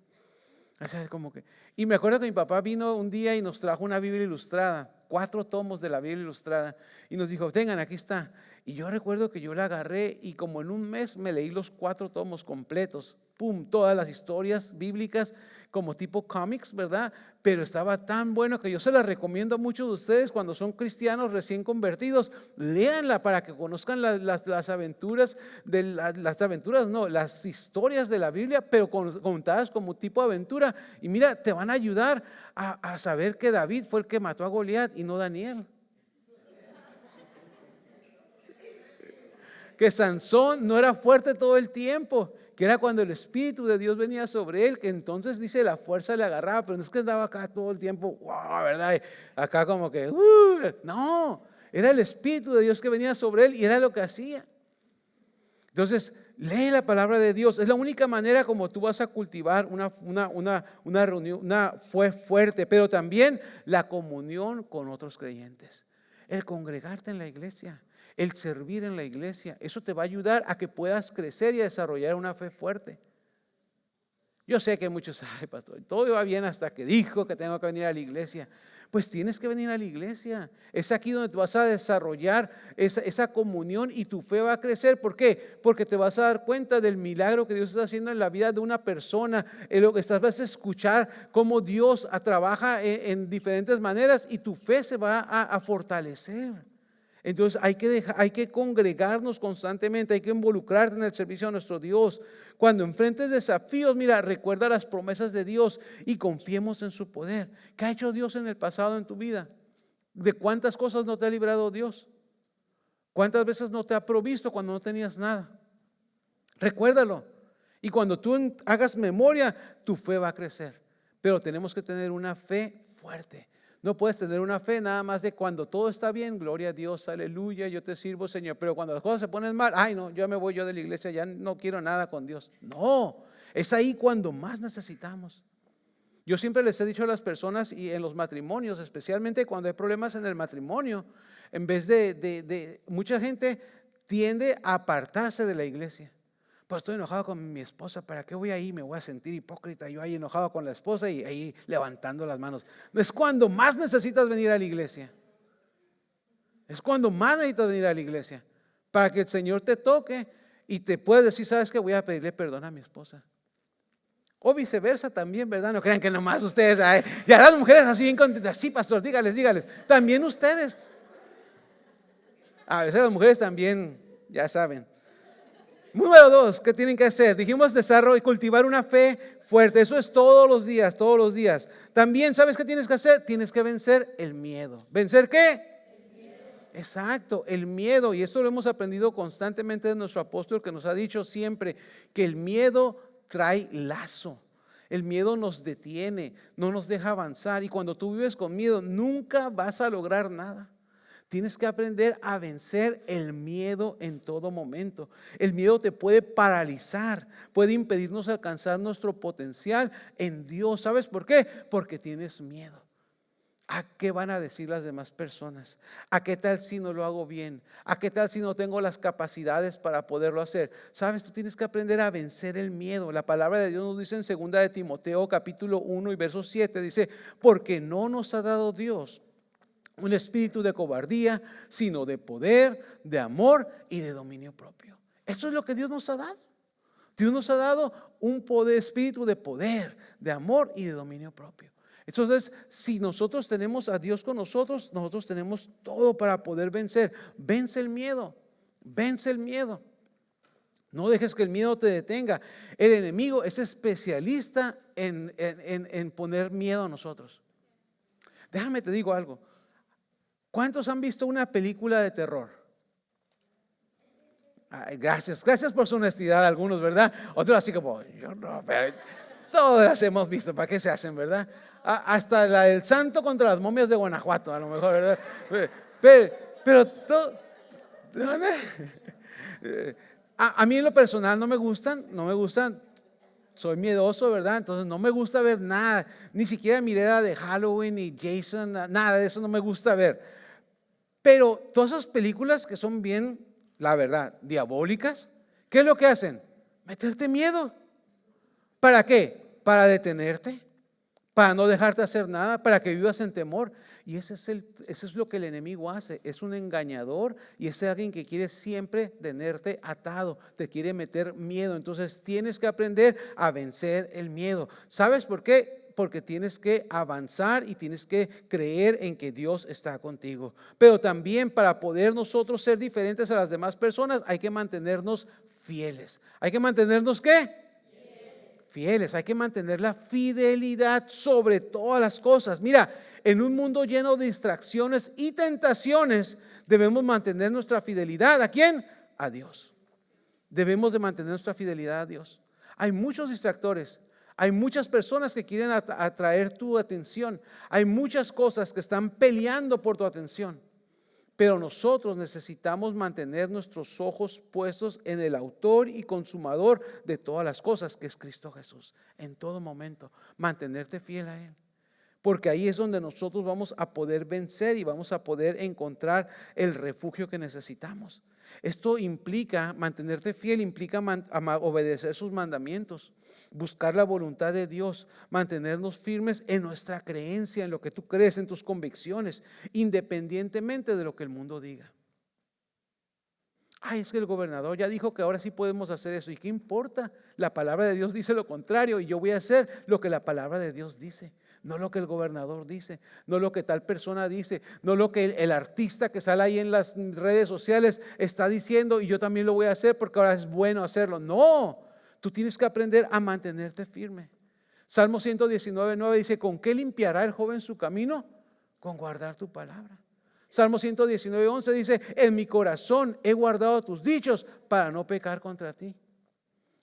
Y me acuerdo que mi papá vino un día y nos trajo una Biblia ilustrada, 4 tomos de la Biblia ilustrada, y nos dijo, tengan, aquí está. Y yo recuerdo que yo la agarré y como en un mes me leí los 4 tomos completos. Pum, todas las historias bíblicas como tipo cómics, ¿verdad? Pero estaba tan bueno que yo se las recomiendo a muchos de ustedes cuando son cristianos recién convertidos. Léanla para que conozcan las aventuras, las historias de la Biblia, pero contadas como tipo aventura. Y mira, te van a ayudar a saber que David fue el que mató a Goliat y no Daniel. Que Sansón no era fuerte todo el tiempo, que era cuando el Espíritu de Dios venía sobre él, que entonces dice la fuerza le agarraba, pero no es que andaba acá todo el tiempo, wow, ¿verdad? Acá como que, no, era el Espíritu de Dios que venía sobre él y era lo que hacía. Entonces, lee la palabra de Dios, es la única manera como tú vas a cultivar una reunión, fue fuerte, pero también la comunión con otros creyentes, el congregarte en la iglesia. El servir en la iglesia, eso te va a ayudar a que puedas crecer y a desarrollar una fe fuerte. Yo sé que muchos, ay pastor, todo iba bien hasta que dijo que tengo que venir a la iglesia. Pues tienes que venir a la iglesia. Es aquí donde tú vas a desarrollar esa comunión y tu fe va a crecer. ¿Por qué? Porque te vas a dar cuenta del milagro que Dios está haciendo en la vida de una persona. En lo que vas a escuchar cómo Dios trabaja en diferentes maneras y tu fe se va a fortalecer. Entonces hay que congregarnos constantemente, hay que involucrarte en el servicio a nuestro Dios. Cuando enfrentes desafíos, mira, recuerda las promesas de Dios y confiemos en su poder. ¿Qué ha hecho Dios en el pasado en tu vida? ¿De cuántas cosas no te ha librado Dios? ¿Cuántas veces no te ha provisto cuando no tenías nada? Recuérdalo. Y cuando tú hagas memoria, tu fe va a crecer. Pero tenemos que tener una fe fuerte. No puedes tener una fe nada más de cuando todo está bien, gloria a Dios, aleluya, yo te sirvo, Señor. Pero cuando las cosas se ponen mal, ay no, yo me voy yo de la iglesia, ya no quiero nada con Dios. No, es ahí cuando más necesitamos. Yo siempre les he dicho a las personas y en los matrimonios, especialmente cuando hay problemas en el matrimonio, en vez de mucha gente tiende a apartarse de la iglesia. Pues estoy enojado con mi esposa, ¿para qué voy ahí? Me voy a sentir hipócrita, yo ahí enojado con la esposa y ahí levantando las manos. Es cuando más necesitas venir a la iglesia. Es cuando más necesitas venir a la iglesia, para que el Señor te toque y te puedas decir, ¿sabes qué? Voy a pedirle perdón a mi esposa. O viceversa también, ¿verdad? No crean que nomás ustedes, ya las mujeres así bien contentas, sí pastor, dígales, también ustedes. A veces las mujeres también, ya saben. Número 2, ¿qué tienen que hacer? Dijimos desarrollar y cultivar una fe fuerte. Eso es todos los días, todos los días. También, ¿sabes qué tienes que hacer? Tienes que vencer el miedo. ¿Vencer qué? El miedo. Exacto, el miedo. Y eso lo hemos aprendido constantemente de nuestro apóstol, que nos ha dicho siempre que el miedo trae lazo. El miedo nos detiene, no nos deja avanzar. Y cuando tú vives con miedo, nunca vas a lograr nada. Tienes que aprender a vencer el miedo en todo momento. El miedo te puede paralizar, puede impedirnos alcanzar nuestro potencial en Dios. ¿Sabes por qué? Porque tienes miedo. ¿A qué van a decir las demás personas? ¿A qué tal si no lo hago bien? ¿A qué tal si no tengo las capacidades para poderlo hacer? ¿Sabes? Tú tienes que aprender a vencer el miedo. La palabra de Dios nos dice en 2 de Timoteo capítulo 1 y verso 7, dice, porque no nos ha dado Dios un espíritu de cobardía, sino de poder, de amor y de dominio propio. Esto es lo que Dios nos ha dado. Dios nos ha dado un poder, espíritu de poder, de amor y de dominio propio. Entonces, si nosotros tenemos a Dios con nosotros, nosotros tenemos todo para poder vencer. Vence el miedo, vence el miedo. No dejes que el miedo te detenga. El enemigo es especialista en poner miedo a nosotros. Déjame te digo algo. ¿Cuántos han visto una película de terror? Ay, gracias por su honestidad, algunos, ¿verdad? Otros así como, yo no, pero todas las hemos visto, ¿para qué se hacen, verdad? Hasta la del santo contra las momias de Guanajuato, a lo mejor, ¿verdad? Pero todo, a mí en lo personal no me gustan, soy miedoso, ¿verdad? Entonces no me gusta ver nada, ni siquiera miré la de Halloween ni Jason, nada de eso no me gusta ver. Pero todas esas películas que son bien, la verdad, diabólicas, ¿qué es lo que hacen? Meterte miedo. ¿Para qué? Para detenerte, para no dejarte hacer nada, para que vivas en temor. Y eso es lo que el enemigo hace. Es un engañador y es alguien que quiere siempre tenerte atado, te quiere meter miedo. Entonces tienes que aprender a vencer el miedo. ¿Sabes por qué? Porque tienes que avanzar y tienes que creer en que Dios está contigo. Pero también para poder nosotros ser diferentes a las demás personas hay que mantenernos fieles. ¿Hay que mantenernos qué? Fieles. Hay que mantener la fidelidad sobre todas las cosas. Mira, en un mundo lleno de distracciones y tentaciones, debemos mantener nuestra fidelidad. ¿A quién? A Dios. Debemos de mantener nuestra fidelidad a Dios. Hay muchos distractores. Hay muchas personas que quieren atraer tu atención. Hay muchas cosas que están peleando por tu atención. Pero nosotros necesitamos mantener nuestros ojos puestos en el autor y consumador de todas las cosas, que es Cristo Jesús. En todo momento, mantenerte fiel a Él. Porque ahí es donde nosotros vamos a poder vencer y vamos a poder encontrar el refugio que necesitamos. Esto implica, mantenerte fiel implica obedecer sus mandamientos, buscar la voluntad de Dios, mantenernos firmes en nuestra creencia, en lo que tú crees, en tus convicciones, independientemente de lo que el mundo diga. Ay, es que el gobernador ya dijo que ahora sí podemos hacer eso. ¿Y qué importa? La palabra de Dios dice lo contrario y yo voy a hacer lo que la palabra de Dios dice. No lo que el gobernador dice, no lo que tal persona dice, no lo que el artista que sale ahí en las redes sociales está diciendo y yo también lo voy a hacer porque ahora es bueno hacerlo. No, tú tienes que aprender a mantenerte firme. Salmo 119:9 dice: ¿con qué limpiará el joven su camino? Con guardar tu palabra. Salmo 119:11 dice: en mi corazón he guardado tus dichos para no pecar contra ti.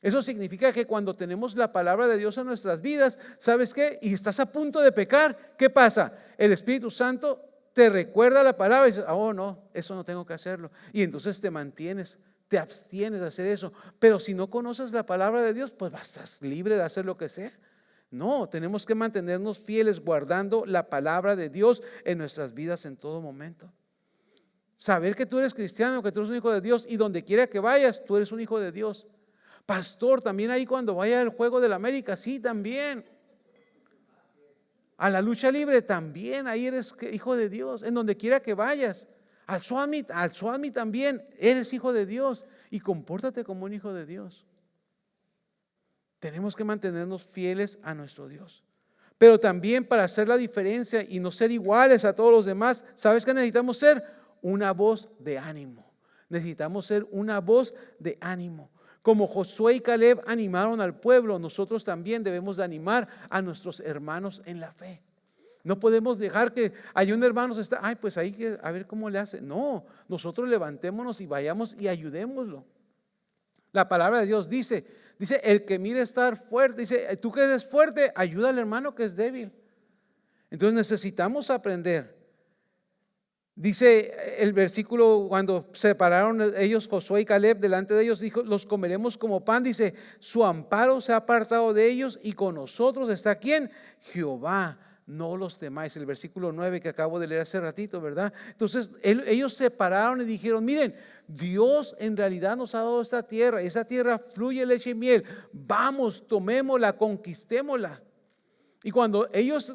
Eso significa que cuando tenemos la palabra de Dios en nuestras vidas, ¿sabes qué? Y estás a punto de pecar, ¿qué pasa? El Espíritu Santo te recuerda la palabra y dices: oh no, eso no tengo que hacerlo. Y entonces te mantienes, te abstienes de hacer eso. Pero si no conoces la palabra de Dios, pues estás libre de hacer lo que sea. No, tenemos que mantenernos fieles guardando la palabra de Dios en nuestras vidas en todo momento. Saber que tú eres cristiano, que tú eres un hijo de Dios y donde quiera que vayas, tú eres un hijo de Dios. Pastor, también ahí cuando vaya al juego de la América, sí, también. A la lucha libre, también, ahí eres hijo de Dios. En donde quiera que vayas. Al Swami también, eres hijo de Dios. Y compórtate como un hijo de Dios. Tenemos que mantenernos fieles a nuestro Dios. Pero también para hacer la diferencia y no ser iguales a todos los demás, ¿sabes qué necesitamos ser? Una voz de ánimo. Necesitamos ser una voz de ánimo. Como Josué y Caleb animaron al pueblo, nosotros también debemos de animar a nuestros hermanos en la fe. No podemos dejar que hay un hermano que está, ay, pues ahí a ver cómo le hace. No, nosotros levantémonos y vayamos y ayudémoslo. La palabra de Dios dice, el que mire estar fuerte, dice, tú que eres fuerte, ayuda al hermano que es débil. Entonces necesitamos aprender. Dice el versículo, cuando separaron ellos, Josué y Caleb, delante de ellos, dijo: los comeremos como pan. Dice: su amparo se ha apartado de ellos y con nosotros está ¿quién? Jehová, no los temáis. El versículo 9 que acabo de leer hace ratito, ¿verdad? Entonces ellos se pararon y dijeron: miren, Dios en realidad nos ha dado esta tierra. Esa tierra fluye leche y miel. Vamos, tomémosla, conquistémosla. Y cuando ellos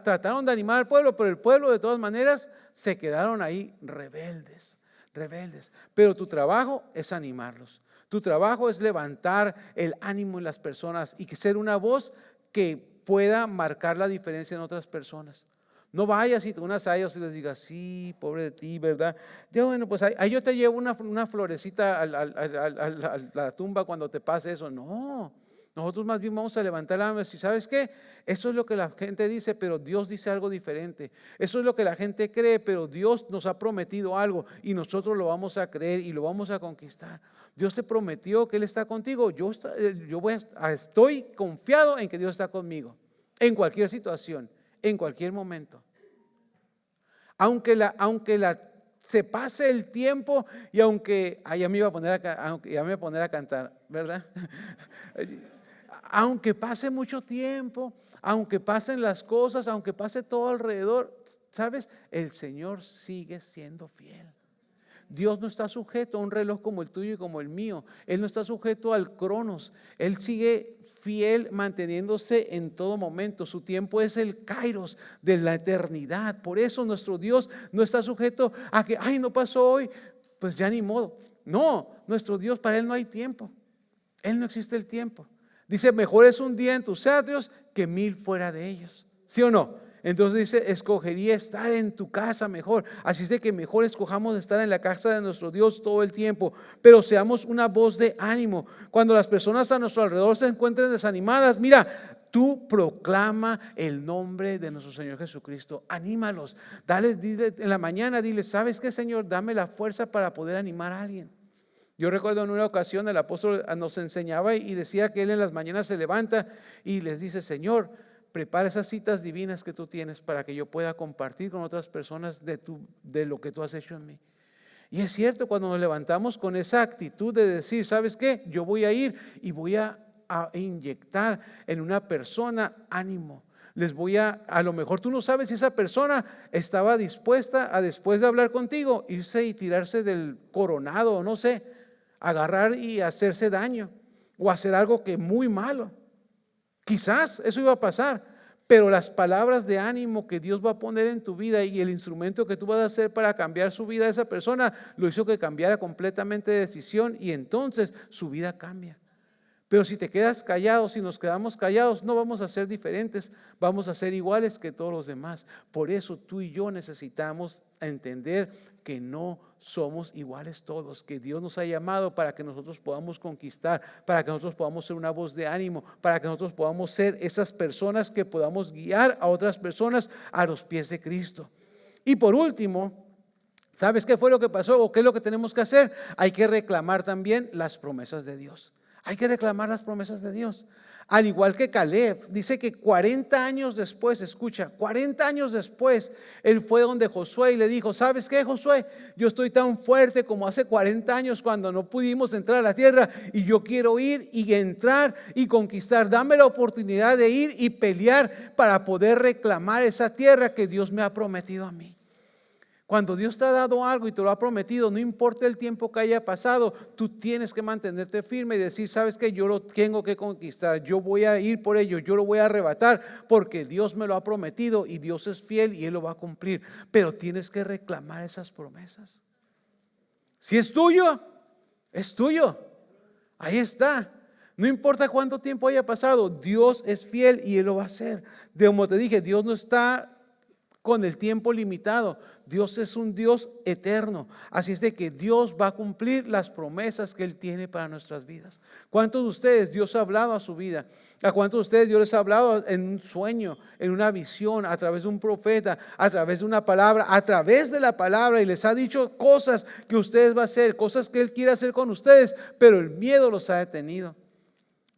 trataron de animar al pueblo, pero el pueblo de todas maneras se quedaron ahí rebeldes. Pero tu trabajo es animarlos. Tu trabajo es levantar el ánimo en las personas y ser una voz que pueda marcar la diferencia en otras personas. No vayas y te unas a ellos y les digas, sí, pobre de ti, ¿verdad? Ya bueno, pues ahí yo te llevo una florecita a la tumba cuando te pase eso. No, nosotros más bien vamos a levantar la mano y decir, ¿sabes qué? Eso es lo que la gente dice, pero Dios dice algo diferente. Eso es lo que la gente cree, pero Dios nos ha prometido algo y nosotros lo vamos a creer y lo vamos a conquistar. Dios te prometió que Él está contigo. Yo estoy confiado en que Dios está conmigo en cualquier situación, en cualquier momento. Aunque se pase el tiempo y aunque ya me iba a poner a cantar, ¿verdad? Aunque pase mucho tiempo, aunque pasen las cosas, aunque pase todo alrededor, ¿sabes? El Señor sigue siendo fiel. Dios no está sujeto a un reloj como el tuyo y como el mío. Él no está sujeto al cronos. Él sigue fiel, manteniéndose en todo momento. Su tiempo es el kairos de la eternidad. Por eso nuestro Dios no está sujeto a que, no pasó hoy, pues ya ni modo. No, nuestro Dios, para Él no hay tiempo. Él no existe el tiempo. Dice, mejor es un día en tus atrios que 1000 fuera de ellos. ¿Sí o no? Entonces dice, escogería estar en tu casa mejor. Así es de que mejor escojamos estar en la casa de nuestro Dios todo el tiempo. Pero seamos una voz de ánimo. Cuando las personas a nuestro alrededor se encuentren desanimadas, mira, tú proclama el nombre de nuestro Señor Jesucristo. Anímalos. Dile en la mañana, dile, ¿sabes qué, Señor? Dame la fuerza para poder animar a alguien. Yo recuerdo en una ocasión el apóstol nos enseñaba y decía que él en las mañanas se levanta y les dice, Señor, prepara esas citas divinas que tú tienes para que yo pueda compartir con otras personas de lo que tú has hecho en mí. Y es cierto, cuando nos levantamos con esa actitud de decir, ¿sabes qué? Yo voy a ir y voy a inyectar en una persona ánimo. A lo mejor tú no sabes si esa persona estaba dispuesta a, después de hablar contigo, irse y tirarse del coronado, o no sé, agarrar y hacerse daño o hacer algo que muy malo. Quizás eso iba a pasar, pero las palabras de ánimo que Dios va a poner en tu vida y el instrumento que tú vas a hacer para cambiar su vida de esa persona, lo hizo que cambiara completamente de decisión y entonces su vida cambia. Pero si te quedas callado, si nos quedamos callados, no vamos a ser diferentes, vamos a ser iguales que todos los demás. Por eso tú y yo necesitamos entender que no somos iguales todos, que Dios nos ha llamado para que nosotros podamos conquistar, para que nosotros podamos ser una voz de ánimo, para que nosotros podamos ser esas personas que podamos guiar a otras personas a los pies de Cristo. Y por último, ¿sabes qué fue lo que pasó o qué es lo que tenemos que hacer? Hay que reclamar también las promesas de Dios. Hay que reclamar las promesas de Dios. Al igual que Caleb, dice que 40 años después, escucha, 40 años después, él fue donde Josué y le dijo, ¿sabes qué, Josué? Yo estoy tan fuerte como hace 40 años cuando no pudimos entrar a la tierra y yo quiero ir y entrar y conquistar. Dame la oportunidad de ir y pelear para poder reclamar esa tierra que Dios me ha prometido a mí. Cuando Dios te ha dado algo y te lo ha prometido, no importa el tiempo que haya pasado, tú tienes que mantenerte firme y decir, ¿sabes qué? Yo lo tengo que conquistar, yo voy a ir por ello, yo lo voy a arrebatar porque Dios me lo ha prometido y Dios es fiel y Él lo va a cumplir. Pero tienes que reclamar esas promesas. Si es tuyo, es tuyo. Ahí está. No importa cuánto tiempo haya pasado, Dios es fiel y Él lo va a hacer. Como te dije, Dios no está con el tiempo limitado. Dios es un Dios eterno. Así es de que Dios va a cumplir las promesas que Él tiene para nuestras vidas. ¿Cuántos de ustedes Dios ha hablado a su vida? ¿A cuántos de ustedes Dios les ha hablado en un sueño, en una visión, a través de un profeta, a través de una palabra, a través de la palabra y les ha dicho cosas que ustedes van a hacer, cosas que Él quiere hacer con ustedes, pero el miedo los ha detenido?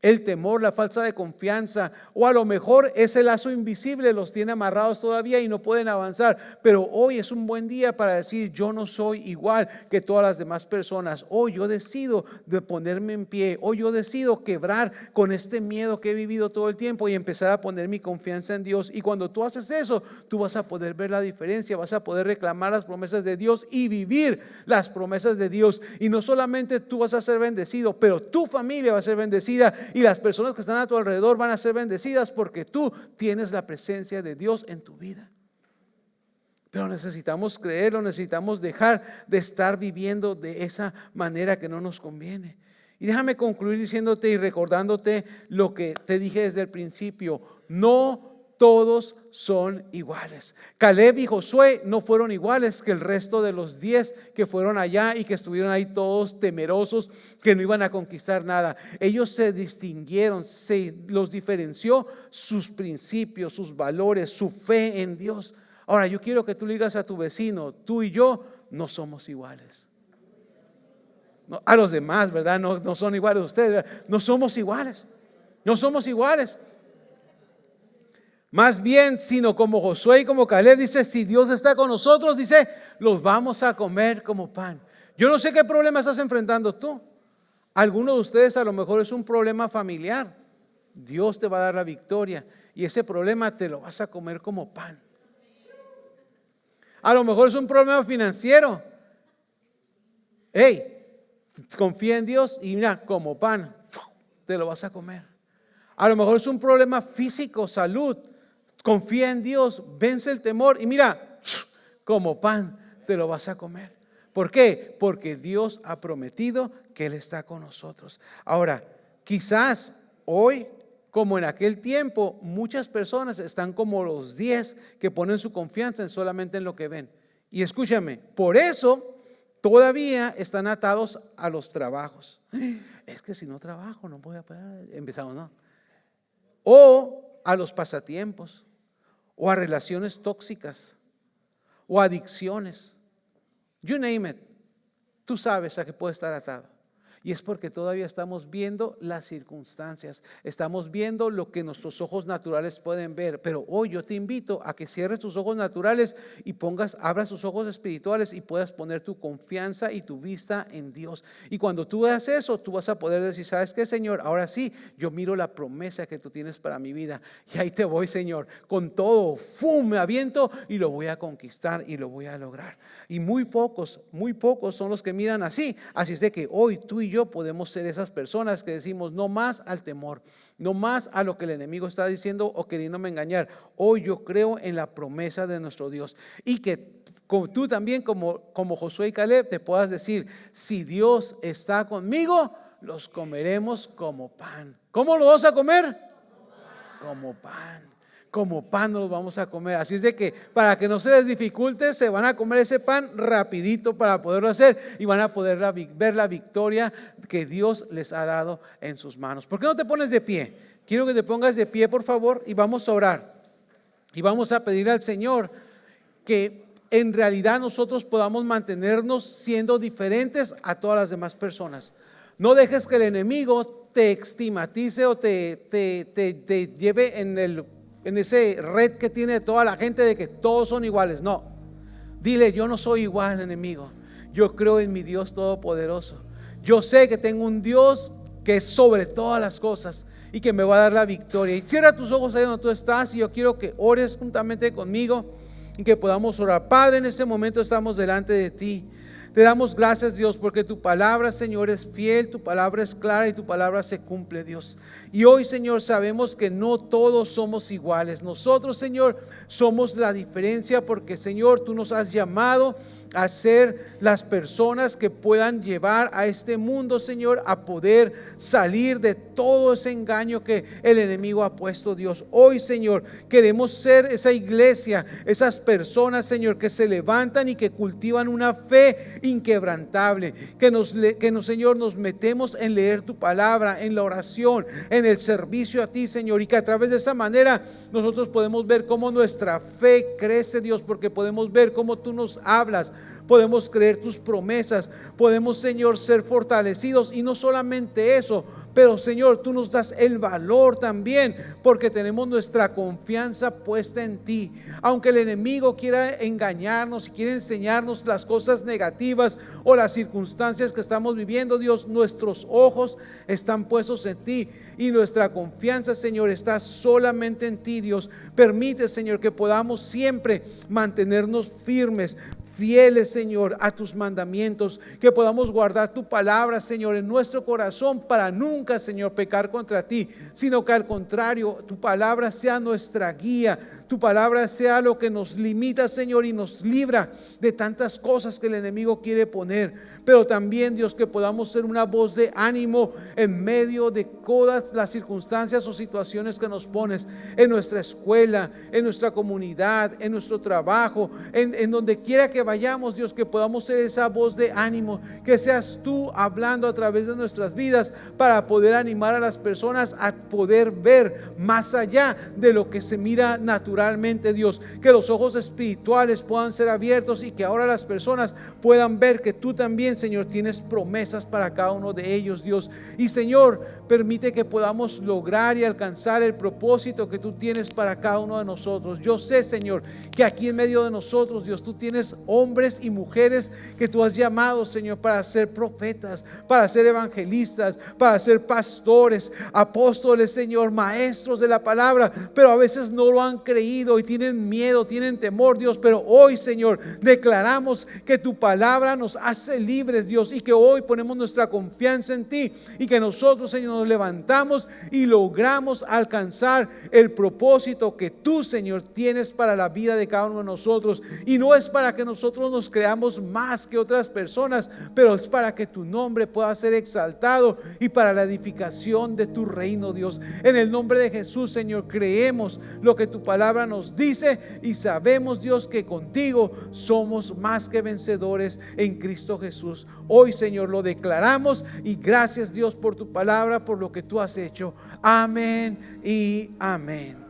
El temor, la falta de confianza, o a lo mejor ese lazo invisible los tiene amarrados todavía y no pueden avanzar. Pero hoy es un buen día para decir, yo no soy igual que todas las demás personas. Hoy yo decido de ponerme en pie. Hoy yo decido quebrar con este miedo que he vivido todo el tiempo y empezar a poner mi confianza en Dios. Y cuando tú haces eso, tú vas a poder ver la diferencia, vas a poder reclamar las promesas de Dios y vivir las promesas de Dios. Y no solamente tú vas a ser bendecido, pero tu familia va a ser bendecida y las personas que están a tu alrededor van a ser bendecidas porque tú tienes la presencia de Dios en tu vida. Pero necesitamos creerlo, necesitamos dejar de estar viviendo de esa manera que no nos conviene. Y déjame concluir diciéndote y recordándote lo que te dije desde el principio: no todos son iguales. Caleb y Josué no fueron iguales que el resto de los 10 que fueron allá y que estuvieron ahí todos temerosos que no iban a conquistar nada. Ellos se distinguieron, se los diferenció sus principios, sus valores, su fe en Dios. Ahora yo quiero que tú le digas a tu vecino: tú y yo no somos iguales. No, a los demás, ¿verdad? No son iguales a ustedes, ¿verdad? No somos iguales. No somos iguales. Más bien, sino como Josué y como Caleb, dice: si Dios está con nosotros, dice, los vamos a comer como pan. Yo no sé qué problema estás enfrentando tú. Algunos de ustedes a lo mejor es un problema familiar. Dios te va a dar la victoria y ese problema te lo vas a comer como pan. A lo mejor es un problema financiero. Hey, confía en Dios y mira, como pan te lo vas a comer. A lo mejor es un problema físico, salud. Confía en Dios, vence el temor y mira, como pan te lo vas a comer. ¿Por qué? Porque Dios ha prometido que Él está con nosotros. Ahora, quizás hoy, como en aquel tiempo, muchas personas están como los 10 que ponen su confianza solamente en lo que ven. Y escúchame, por eso todavía están atados a los trabajos. Es que si no trabajo no voy a poder. Empezamos, ¿no? O a los pasatiempos, o a relaciones tóxicas, o adicciones. You name it. Tú sabes a qué puede estar atado. Y es porque todavía estamos viendo las circunstancias, estamos viendo lo que nuestros ojos naturales pueden ver. Pero hoy yo te invito a que cierres tus ojos naturales y abras tus ojos espirituales y puedas poner tu confianza y tu vista en Dios. Y cuando tú hagas eso, tú vas a poder decir: ¿sabes qué, Señor? Ahora sí, yo miro la promesa que tú tienes para mi vida. Y ahí te voy, Señor, con todo, ¡fum!, me aviento y lo voy a conquistar y lo voy a lograr. Y muy pocos son los que miran así. Así es de que hoy tú y yo podemos ser esas personas que decimos: no más al temor, no más a lo que el enemigo está diciendo o queriéndome engañar. Hoy yo creo en la promesa de nuestro Dios. Y que tú también, como Josué y Caleb, te puedas decir: si Dios está conmigo, los comeremos como pan. ¿Cómo lo vas a comer? Como pan. Como pan nos vamos a comer. Así es de que para que no se les dificulte, se van a comer ese pan rapidito para poderlo hacer y van a poder ver la victoria que Dios les ha dado en sus manos. ¿Por qué no te pones de pie? Quiero que te pongas de pie, por favor, y vamos a orar. Y vamos a pedir al Señor que en realidad nosotros podamos mantenernos siendo diferentes a todas las demás personas. No dejes que el enemigo te estigmatice o te lleve en ese red que tiene toda la gente de que todos son iguales. No, dile: yo no soy igual, enemigo. Yo creo en mi Dios todopoderoso. Yo sé que tengo un Dios que es sobre todas las cosas y que me va a dar la victoria. Y cierra tus ojos ahí donde tú estás y yo quiero que ores juntamente conmigo y que podamos orar. Padre, en este momento estamos delante de ti. Te damos gracias, Dios, porque tu palabra, Señor, es fiel, tu palabra es clara y tu palabra se cumple, Dios. Y hoy, Señor, sabemos que no todos somos iguales. Nosotros, Señor, somos la diferencia porque, Señor, tú nos has llamado a ser las personas que puedan llevar a este mundo, Señor, a poder salir de todo ese engaño que el enemigo ha puesto, Dios. Hoy, Señor, queremos ser esa iglesia, esas personas, Señor, que se levantan y que cultivan una fe inquebrantable, Señor, nos metemos en leer tu palabra, en la oración, en el servicio a ti, Señor, y que a través de esa manera nosotros podemos ver cómo nuestra fe crece, Dios, porque podemos ver cómo tú nos hablas, podemos creer tus promesas, podemos, Señor, ser fortalecidos. Y no solamente eso, pero, Señor, tú nos das el valor también, porque tenemos nuestra confianza puesta en ti. Aunque el enemigo quiera engañarnos y quiera enseñarnos las cosas negativas o las circunstancias que estamos viviendo, Dios, nuestros ojos están puestos en ti y nuestra confianza, Señor, está solamente en ti, Dios. Permite, Señor, que podamos siempre mantenernos firmes fieles, Señor, a tus mandamientos, que podamos guardar tu palabra, Señor, en nuestro corazón para nunca, Señor, pecar contra ti, sino que al contrario, tu palabra sea nuestra guía, tu palabra sea lo que nos limita, Señor, y nos libra de tantas cosas que el enemigo quiere poner. Pero también, Dios, que podamos ser una voz de ánimo en medio de todas las circunstancias o situaciones que nos pones en nuestra escuela, en nuestra comunidad, en nuestro trabajo, en donde quiera que vayamos, Dios, que podamos ser esa voz de ánimo, que seas tú hablando a través de nuestras vidas para poder animar a las personas a poder ver más allá de lo que se mira naturalmente, Dios, que los ojos espirituales puedan ser abiertos y que ahora las personas puedan ver que tú también, Señor, tienes promesas para cada uno de ellos, Dios. Y Señor, permite que podamos lograr y alcanzar el propósito que tú tienes para cada uno de nosotros. Yo sé, Señor, que aquí en medio de nosotros, Dios, tú tienes hombres y mujeres que tú has llamado, Señor, para ser profetas, para ser evangelistas, para ser pastores, apóstoles, Señor, maestros de la palabra, pero a veces no lo han creído y tienen miedo, tienen temor, Dios. Pero hoy, Señor, declaramos que tu palabra nos hace libres, Dios, y que hoy ponemos nuestra confianza en ti y que nosotros, Señor, nos levantamos y logramos alcanzar el propósito que tú, Señor, tienes para la vida de cada uno de nosotros. Y no es para que nosotros nos creamos más que otras personas, pero es para que tu nombre pueda ser exaltado y para la edificación de tu reino, Dios. En el nombre de Jesús, Señor, creemos lo que tu palabra nos dice y sabemos, Dios, que contigo somos más que vencedores en Cristo Jesús. Hoy, Señor, lo declaramos y gracias, Dios, por tu palabra, por lo que tú has hecho. Amén y amén.